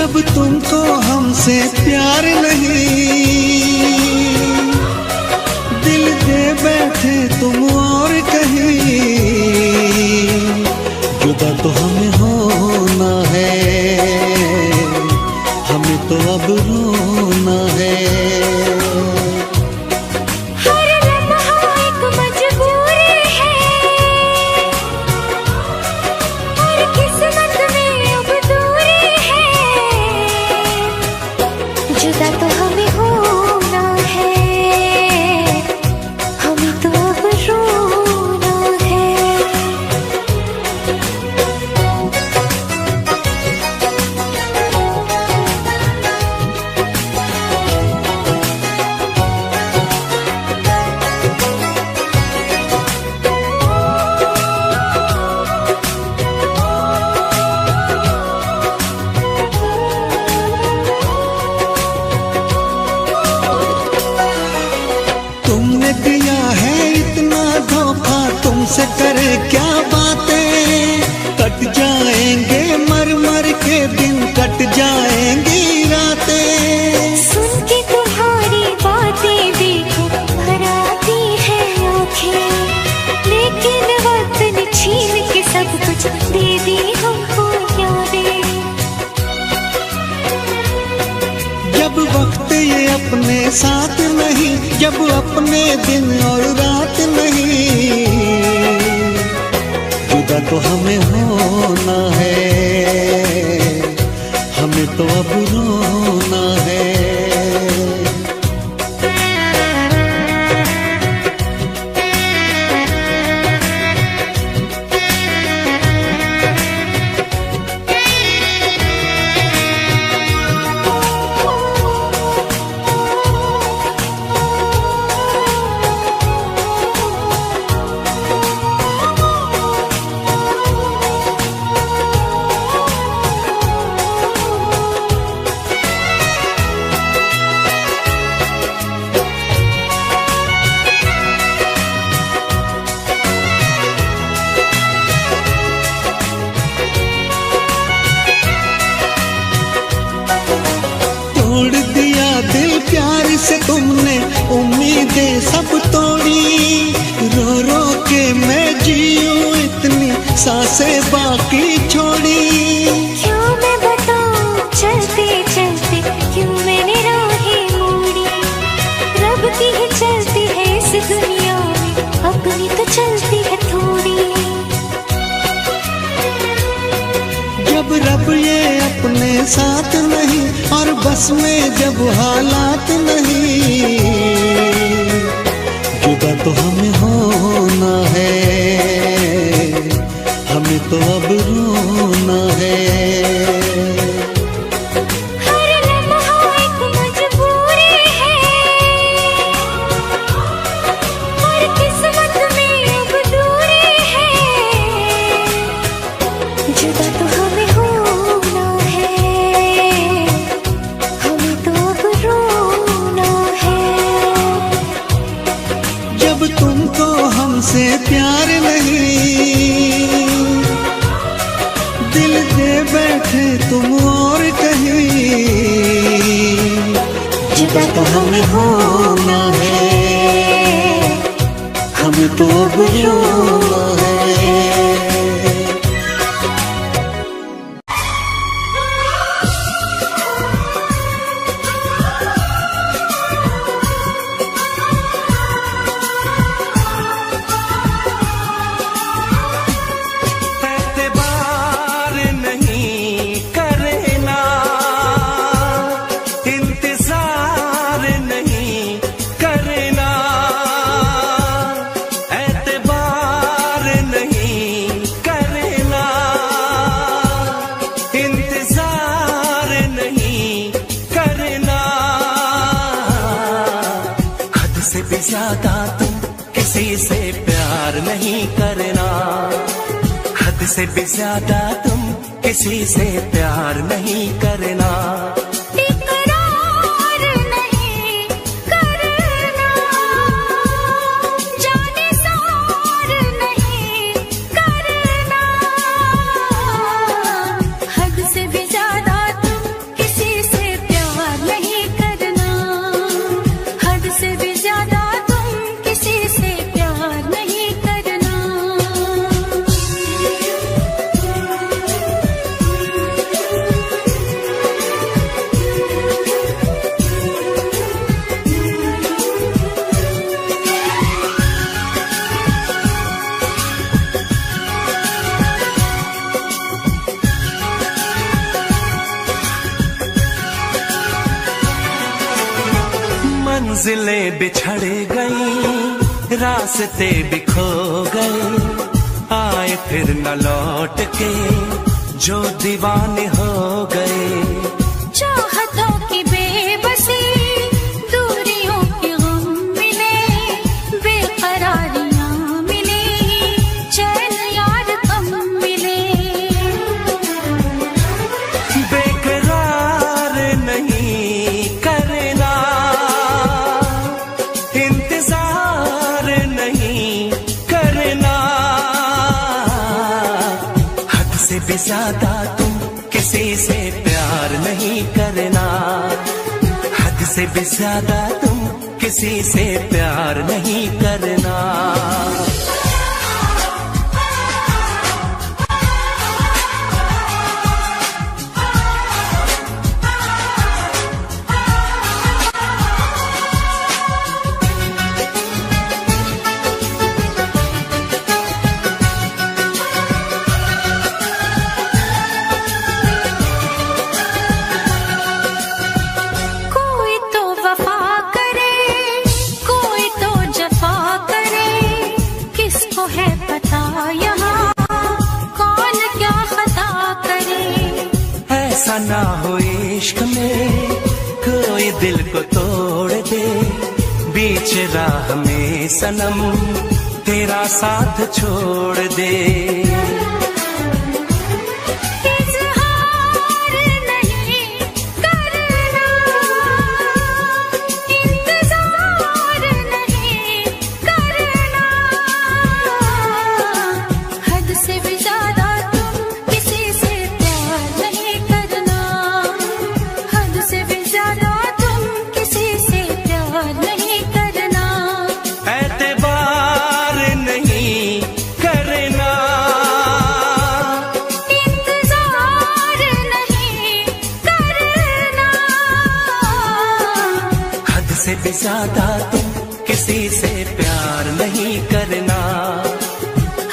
जब तुमको हमसे प्यार नहीं, दिल दे बैठे तुम और कहीं, जुदा तो हमें होना है, हमें तो अब रोना है। तुमसे करे क्या बातें, कट जाएंगे मर मर के दिन, कट जाएंगी रातें। सुन के तुम्हारी बातें देखो भर आती है आँखें, लेकिन वक्त ने छीन के सब कुछ दे दी हमको यादें। जब वक्त ये अपने साथ नहीं, जब अपने दिन और रात नहीं, जुदा तो हमें होना है, हमें तो अब रोना है। तोड़ दिया दिल प्यार से तुमने, उम्मीदें सब तोड़ी, रो रो के मैं जीऊं इतनी सांसें बाकी छोड़ी। क्यों मैं बताऊं चलते चलते क्यों मैंने राहें मोड़ी, रब की ही चलती है इस दुनिया में, अपनी तो चलती है थोड़ी। जब रब ये अपने साथ नहीं और बस में जब हालात नहीं, जुदा तो हमें होना है, हमें तो अब रोना है। हर लम्हा एक मजबूरी है, और किस्मत में अब दूरी है, जुदा तो हमें होना है, हमें तो अब रोना है। जब तुमको हमसे प्यार नहीं, दिल दे बैठे तुम और कहीं, जुदा तो हमें होना है, हमें तो अब रोना है। ज्यादा तुम किसी से प्यार नहीं करना, हद से भी ज्यादा तुम किसी से प्यार नहीं करना। इकरार नहीं करना, जाने सार नहीं करना, हद से भी ज्यादा तुम मंजिलें बिछड़ गई, रास्ते बिखो गए, आए फिर न लौट के जो दीवाने हो गए। चाहतों की बेबसी, दूरियों के गम मिले, बेकरारियां मिली, चैन यार कम मिले। बेकरार नहीं करना, इंतजार नहीं करना, हद से भी ज्यादा तुम किसी से प्यार नहीं करना, हद से भी ज्यादा तुम किसी से प्यार नहीं करना। कोई तो वफा करे, कोई तो जफा करे, किसको है पता यहाँ कौन क्या खता करे। ऐसा ना हो इश्क में कोई दिल को तोड़ दे, बीच राह में सनम तेरा साथ छोड़ दे। इज़हार नहीं करना, इंतज़ार नहीं करना, हद से भी ज़्यादा तुम किसी से प्यार नहीं करना, हद से भी ज़्यादा तुम किसी से प्यार नहीं करना। एतबार नहीं करना, इंतज़ार नहीं करना, हद से भी ज्यादा तुम किसी से प्यार नहीं करना।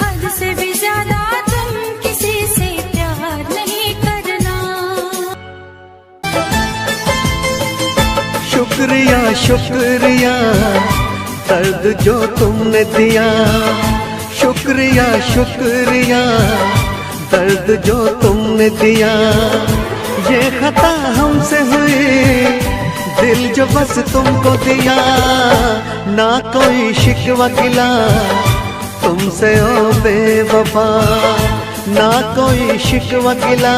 हद से भी ज़्यादा तुम किसी से प्यार नहीं करना। शुक्रिया शुक्रिया दर्द जो तुमने दिया, शुक्रिया शुक्रिया दर्द जो तुमने दिया। ये खता हमसे हुई, दिल जो बस तुमको दिया, ना कोई शिकवा गिला तुमसे ओ बेवफा, ना कोई शिकवा गिला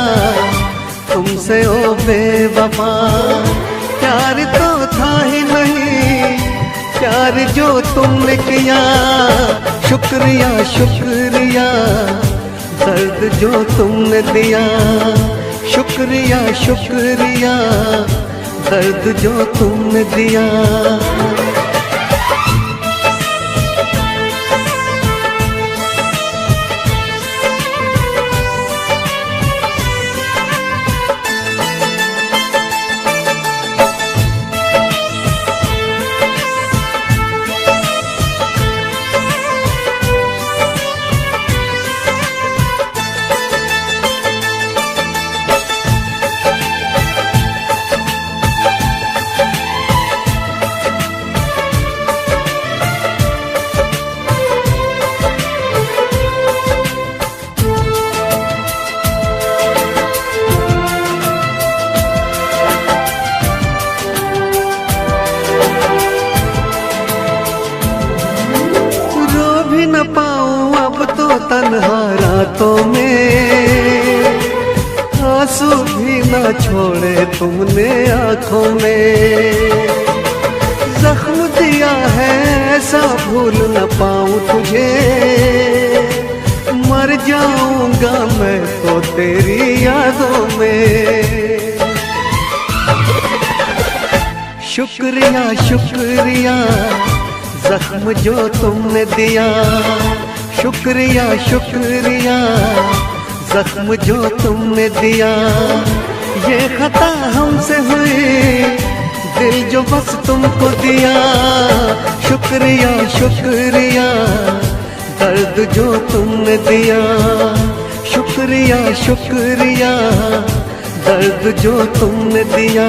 तुमसे ओ बेवफा। प्यार तो था ही नहीं, प्यार जो तुमने किया, शुक्रिया शुक्रिया दर्द जो तुमने दिया, शुक्रिया शुक्रिया दर्द जो तुमने दिया। न पाऊं अब तो तन्हा रातों में, आंसू भी न छोड़े तुमने आंखों में। जख्म दिया है ऐसा भूल न पाऊं तुझे, मर जाऊंगा मैं तो तेरी यादों में। शुक्रिया शुक्रिया जख्म जो तुमने दिया, शुक्रिया शुक्रिया जख्म जो तुमने दिया। ये खता हमसे हुई, दिल जो बस तुमको दिया, शुक्रिया शुक्रिया दर्द जो तुमने दिया, शुक्रिया शुक्रिया दर्द जो तुमने दिया।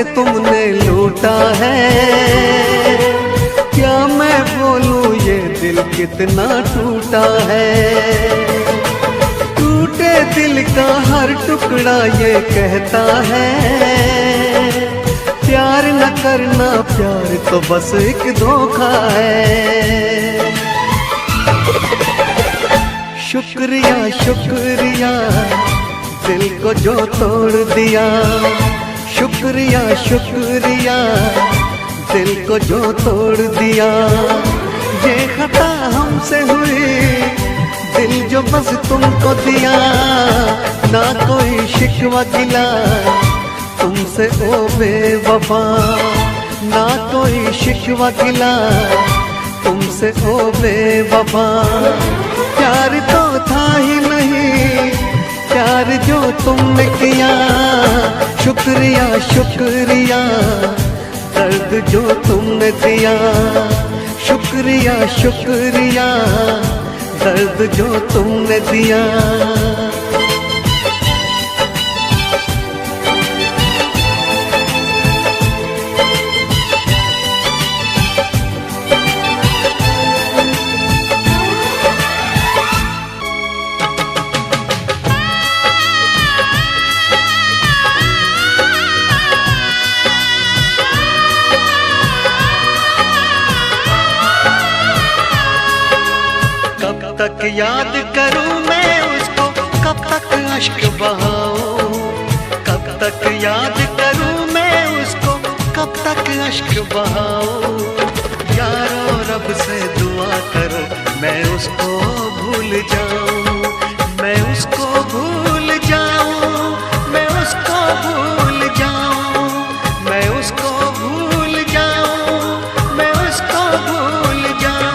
तुमने लूटा है, क्या मैं बोलूं ये दिल कितना टूटा है। टूटे दिल का हर टुकड़ा ये कहता है, प्यार न करना, प्यार तो बस एक धोखा है। शुक्रिया शुक्रिया दिल को जो तोड़ दिया, शुक्रिया शुक्रिया दिल को जो तोड़ दिया। ये खता हमसे हुई, दिल जो बस तुमको दिया, ना कोई शिकवा गिला तुमसे ओ बेवफा, ना कोई शिकवा गिला तुमसे ओ बेवफा। प्यार तो था ही नहीं, प्यार जो तुमने किया, शुक्रिया शुक्रिया दर्द जो तुमने दिया, शुक्रिया शुक्रिया दर्द जो तुमने दिया। कब तक याद करूं मैं उसको, कब तक अश्क बहाऊं, कब तक याद करूं मैं उसको, कब तक अश्क बहाऊं। यारो रब से दुआ करो मैं उसको भूल जाऊं, मैं उसको भूल जाऊं, मैं उसको भूल जाऊं, मैं उसको भूल जाऊं, मैं उसको भूल जाऊं।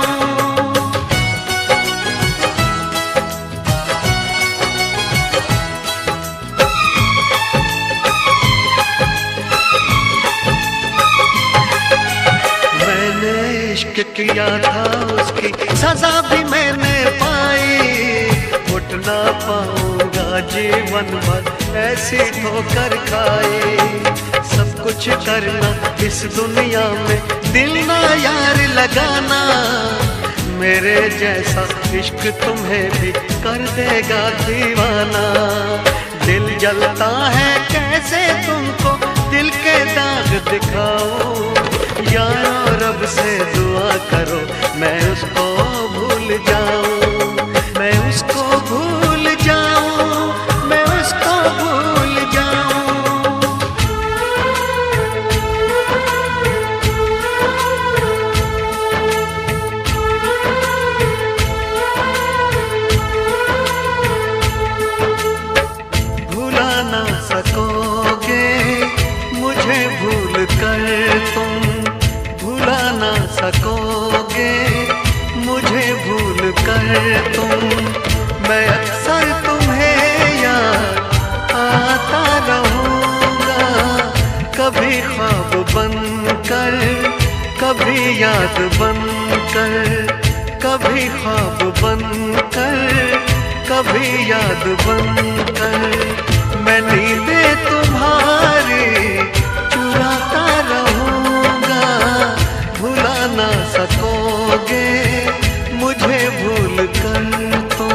इश्क किया था उसकी सजा भी मैंने पाई, उठ ना पाऊंगा जीवन भर ऐसी ठोकर खाई। सब कुछ करना इस दुनिया में, दिल ना यार लगाना, मेरे जैसा इश्क तुम्हें भी कर देगा दीवाना। दिल जलता है कैसे तुमको दिल के दाग दिखाऊं, यारो रब से दुआ करो मैं उसको भूल जाऊं, मैं उसको भूल जाऊं, मैं उसको भूल जाऊं। भुला ना सकोगे मुझे भूल कर तुम, भुला ना सकोगे मुझे भूल कर तुम। मैं अक्सर तुम्हें याद आता रहूँगा, कभी ख्वाब बनकर, कभी याद बनकर, कभी ख्वाब बनकर, कभी याद बनकर। मैं नींदें तुम्हारी चुराता रहूँगा, भुला ना सकोगे मुझे भूल कर तुम।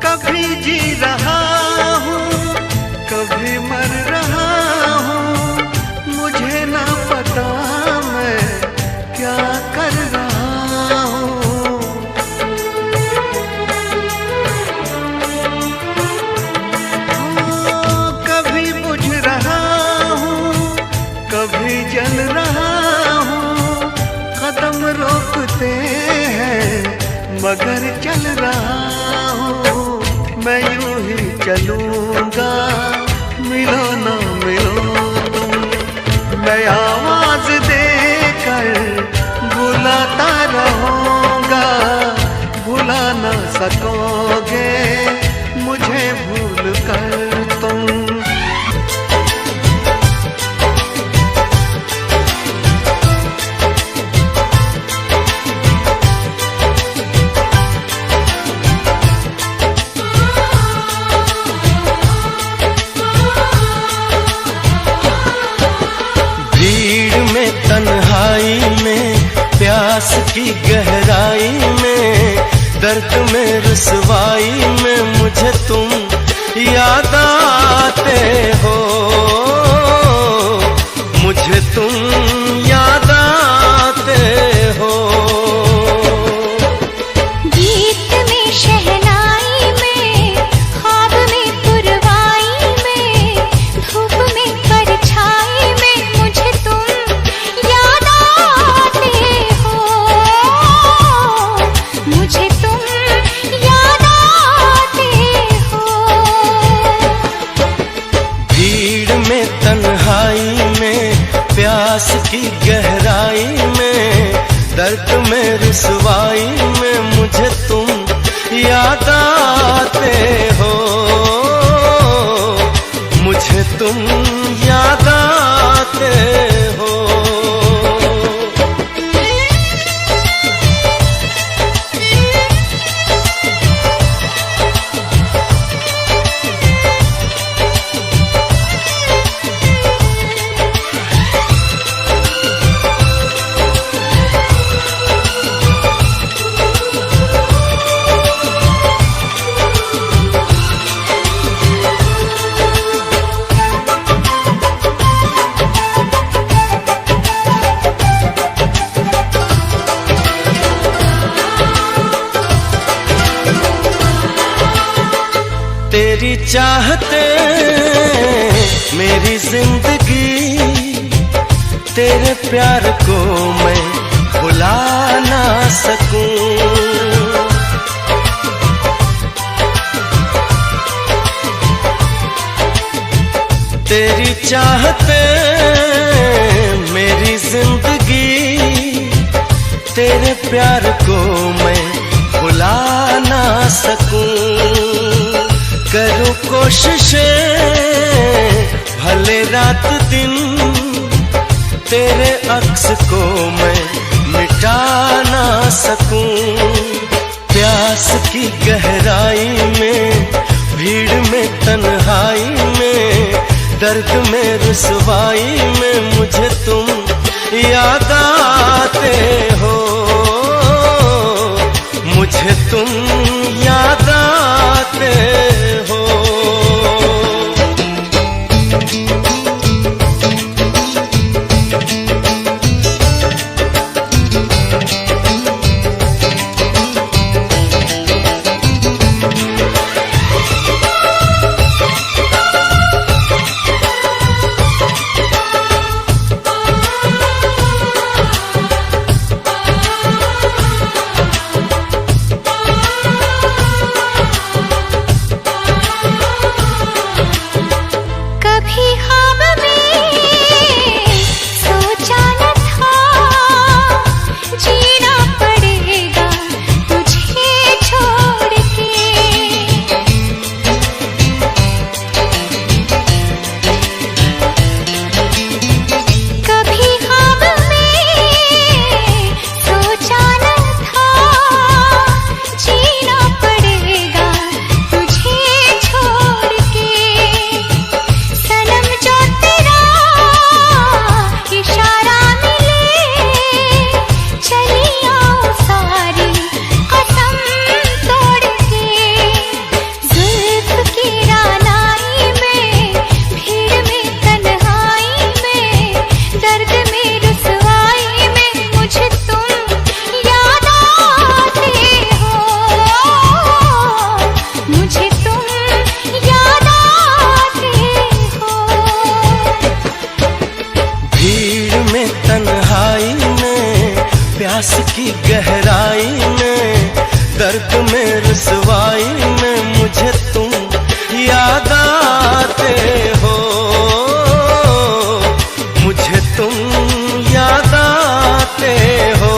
कभी जी रहा हूँ, कभी मर रहा हूँ, मुझे ना पता मैं क्या कर रहा हूँ। कभी बुझ रहा हूँ, कभी जल रहा हूँ, कदम रोकते हैं मगर चल रहा हूँ। मैं यूं ही चलूंगा मिलो ना मिलो तुम, मैं आवाज देकर बुलाता रहूंगा, भुला ना सकोगे मुझे भूल कर तुम। प्यास की गहराई में, दर्द में रुसवाई में मुझे तुम याद आते हो, मुझे तुम याद आते हो। गीत में शहनाई में, ख्वाब में पुरवाई में, धूप में परछाई में मुझे तुम याद आते हो, मुझे तुम याद आते हो। भीड़ में तन्हाई में, प्यास की गहराई में, दर्द में रुसवाई में मुझे तुम याद आते हो, मुझे तुम याद आते हो। तेरी चाहते मेरी जिंदगी, तेरे प्यार को मैं भुला ना सकूं। तेरी चाहते मेरी जिंदगी, तेरे प्यार को मैं भुला ना सकूं। करूं कोशिशें भले रात दिन, तेरे अक्स को मैं मिटा ना सकूं। प्यास की गहराई में, भीड़ में तन्हाई में, दर्द में रुसवाई में मुझे तुम याद आते हो, मुझे तुम याद आते हो। प्यास की गहराई में, दर्द में रुसवाई में मुझे तुम याद आते हो, मुझे तुम याद आते हो,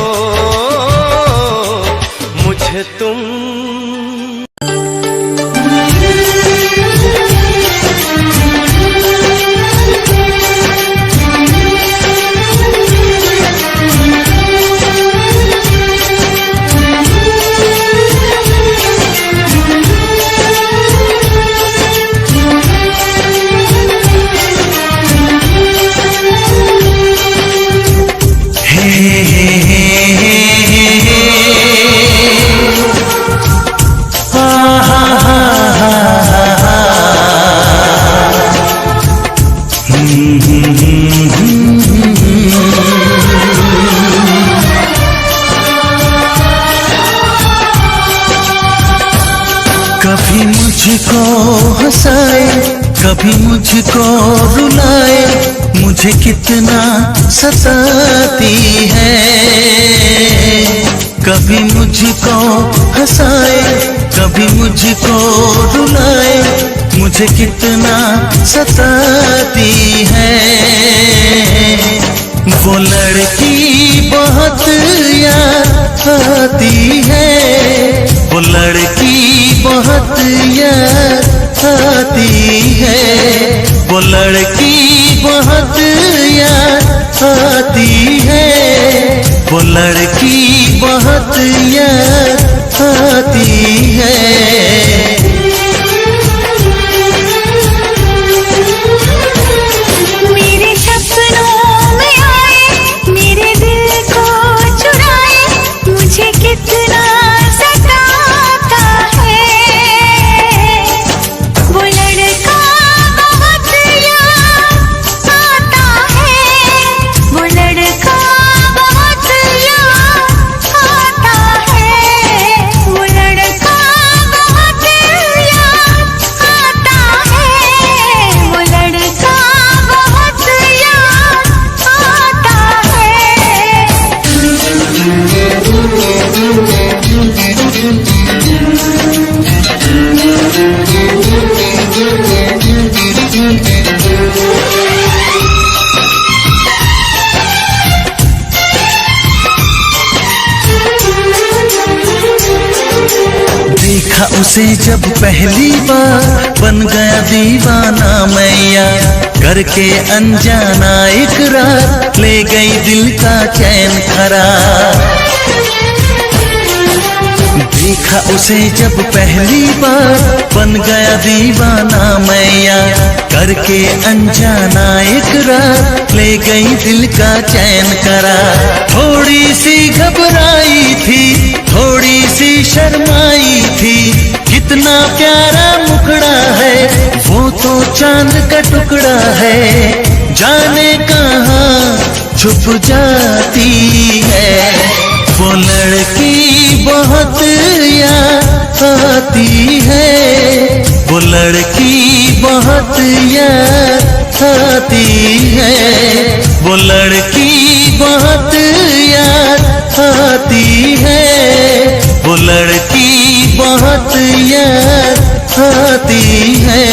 मुझे तुम। हे कभी मुझको रुलाए, मुझे कितना सताती है। कभी मुझको हंसाए, कभी मुझको रुलाए, मुझे कितना सताती है। वो लड़की बहुत याद आती है, वो लड़की बहुत याद आती है, वो लड़की बहुत याद आती है, वो लड़की बहुत याद आती है। मेरे सपनों में आए, मेरे दिल को चुराए, मुझे कितना सताता है। वो लड़का बहुत याद आता है, वो लड़का बहुत याद आता है, वो लड़का बहुत याद आता है, वो लड़का बहुत याद आता देखा उसे जब पहली बार, बन गया दीवाना मैया, करके अनजाना इकरार, ले गई दिल का चैन करार। देखा उसे जब पहली बार, बन गया दीवाना मैया, करके अनजाना इकरार, ले गई दिल का चैन करार। थोड़ी सी घबराई थी, थोड़ी सी शर्माई थी, कितना प्यारा मुखड़ा है, वो तो चांद का टुकड़ा है, जाने कहाँ छुप जाती है। वो लड़की बहुत याद आती है, वो लड़की बहुत याद आती है, वो लड़की बहुत याद आती है, वो लड़की बहुत याद आती है।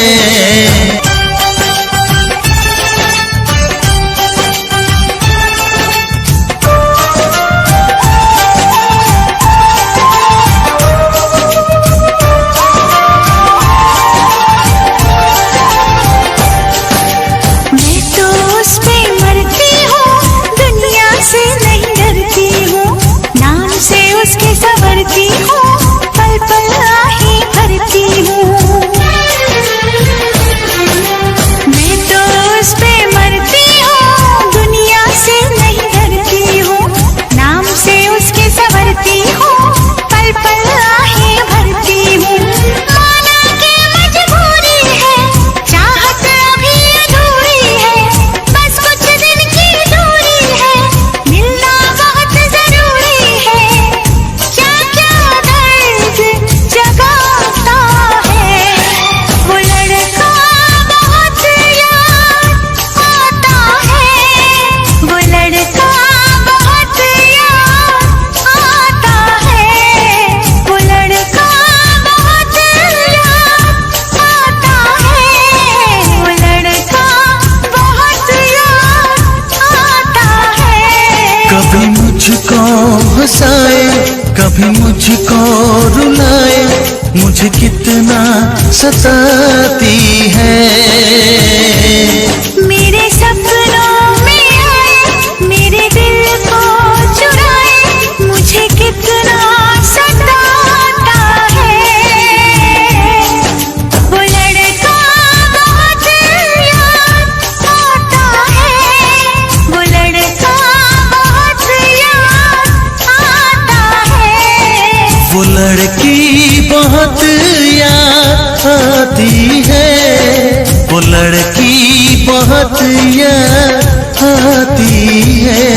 कभी मुझको हंसाए, कभी मुझको रुलाए, मुझे कितना सताती है। मेरे सपनों में आए, मेरे दिल को चुराए, मुझे कितना सताता है। वो लड़का बहुत याद आता है, वो लड़का बहुत याद आता है। वो लड़की बहुत याद आती है, वो लड़की बहुत याद आती है।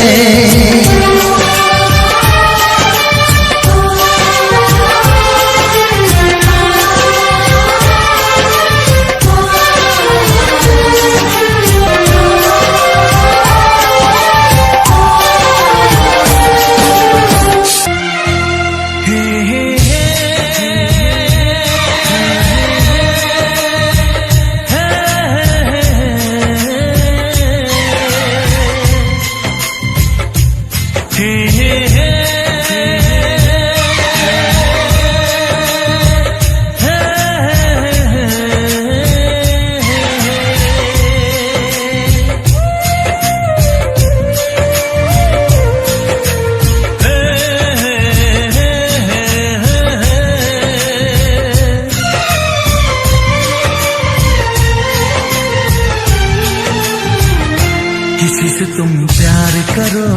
किसी से तुम प्यार करो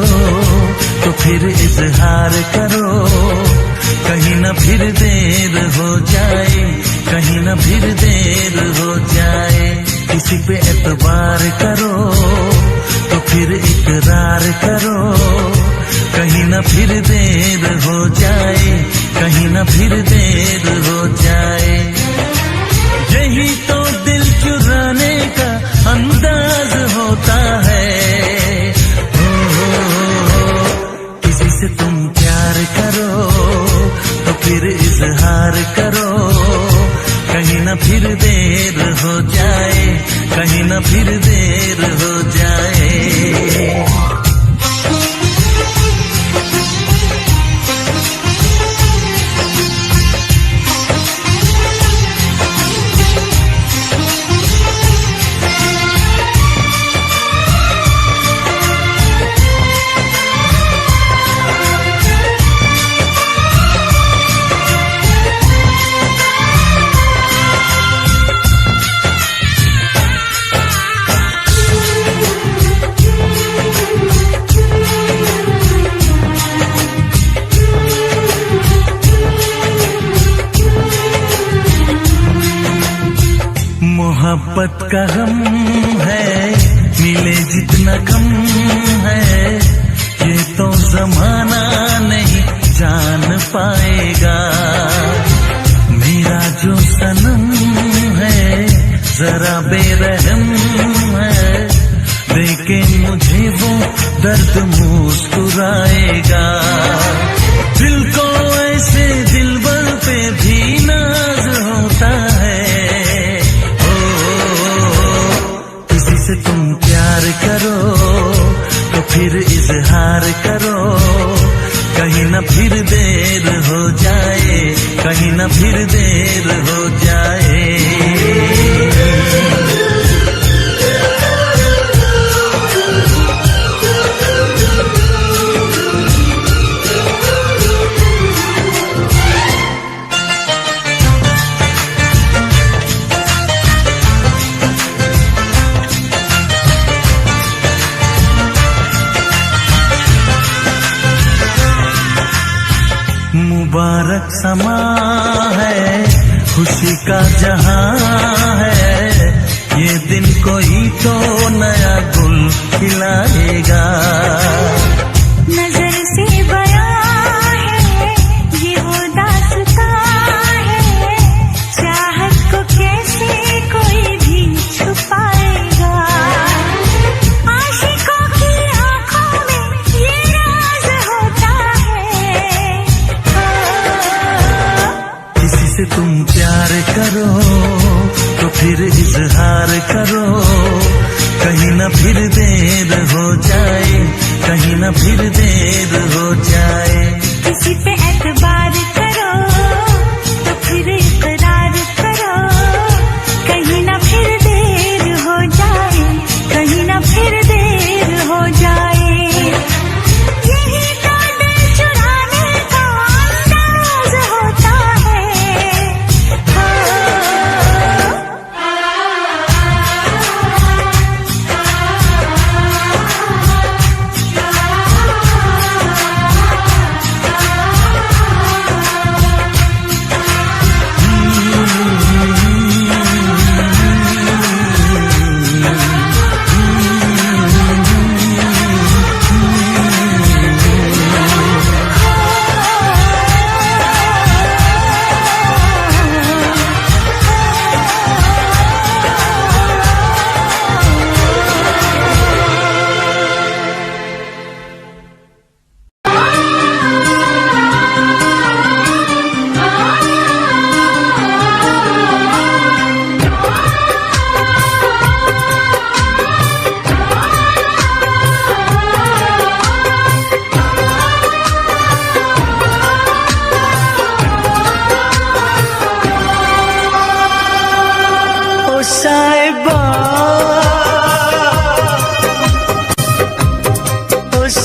तो फिर इजहार करो, कहीं ना फिर देर हो जाए, कहीं ना फिर देर हो जाए। किसी पे एतबार करो तो फिर इकरार करो, कहीं ना फिर देर हो जाए, कहीं ना फिर देर हो जाए। यही तो दिल चुराने का अंदाज होता है। किसी से तुम प्यार करो तो फिर इजहार करो, कहीं ना फिर देर हो जाए, कहीं ना फिर देर हो जाए। मोहब्बत का गम है, मिले जितना कम है, ये तो जमाना नहीं जान पाएगा। मेरा जो सनम है जरा बेरहम है, देखे मुझे वो दर्द मुस्कुराएगा। दिल को ऐसे दिलबर पे भी नाज होता है। से तुम प्यार करो तो फिर इजहार करो, कहीं ना फिर देर हो जाए, कहीं ना फिर देर हो जाए। मुबारक समा है, खुशी का जहां है, ये दिन कोई तो नया गुल खिलाएगा। नजर से बयां है ये वो दास्तां है, चाहत को कैसे कोई भी छुपाएगा। आशिकों की आंखों में ये राज होता है। किसी से तुम प्यार करो तो फिर इजहार करो, कहीं ना फिर देर हो जाए, कहीं ना फिर देर हो जाए। किसी पे एतबार करो तो फिर इकरार करो, कहीं ना फिर देर हो जाए, कहीं ना फिर देर हो जाए। यही तो दिल चुराने का अंदाज होता है।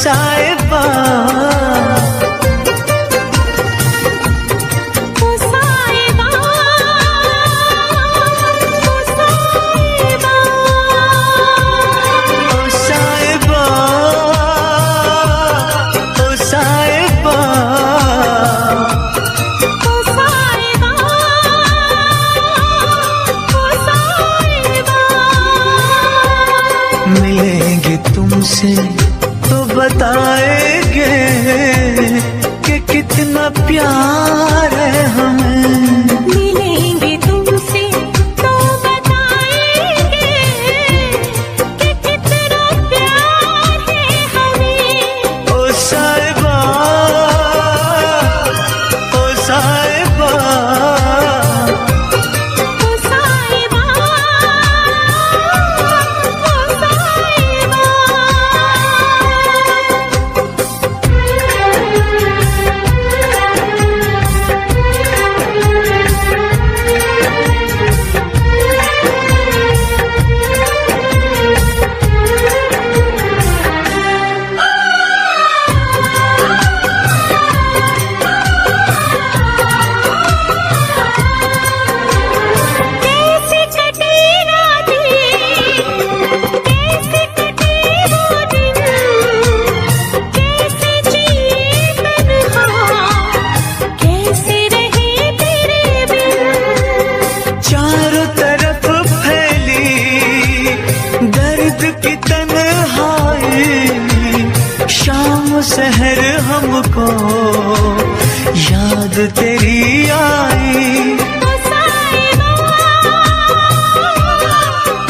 साहिबा मिलेंगे तुमसे तो बताएंगे कि कितना प्यार है हमें। मिलेंगे तुमसे तो बताएंगे कि कितना प्यार है हमें। ओ साहिबा, ओ साहिबा, ओ साहिबा, ओ साहिबा। कैसे कटे रातें, कैसे कटे वो दिन, कैसे जिए तन्हा, कैसे रहे तेरे बिन। चारों तरफ फैली दर्द की तन्हाई, शाम सहर हमको याद तेरी आई। ओ साहिबा,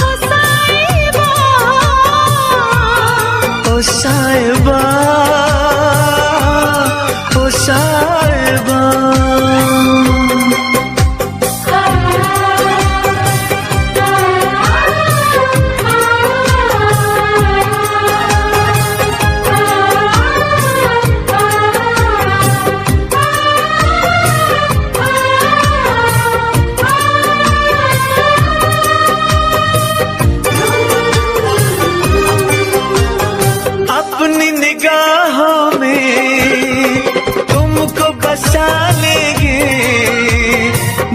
ओ साहिबा, ओ साहिबा, ओ साहिबा। अपनी निगाहों में तुमको बसा लेंगे,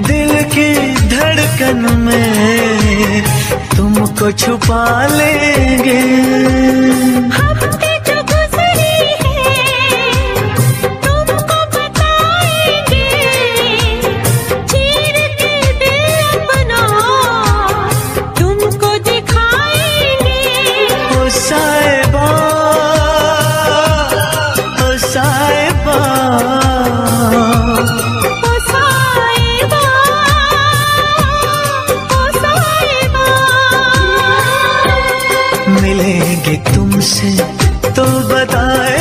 दिल की धड़कन में तुमको छुपा लेंगे। हफ्ते जो गुजरे हैं तुमको बताएंगे, चीर के दिल अपना तुमको दिखाएंगे। ओ साहिबा, ओ साहिबा, ओ साहिबा, ओ साहिबा। मिलेंगे तुमसे तो बताए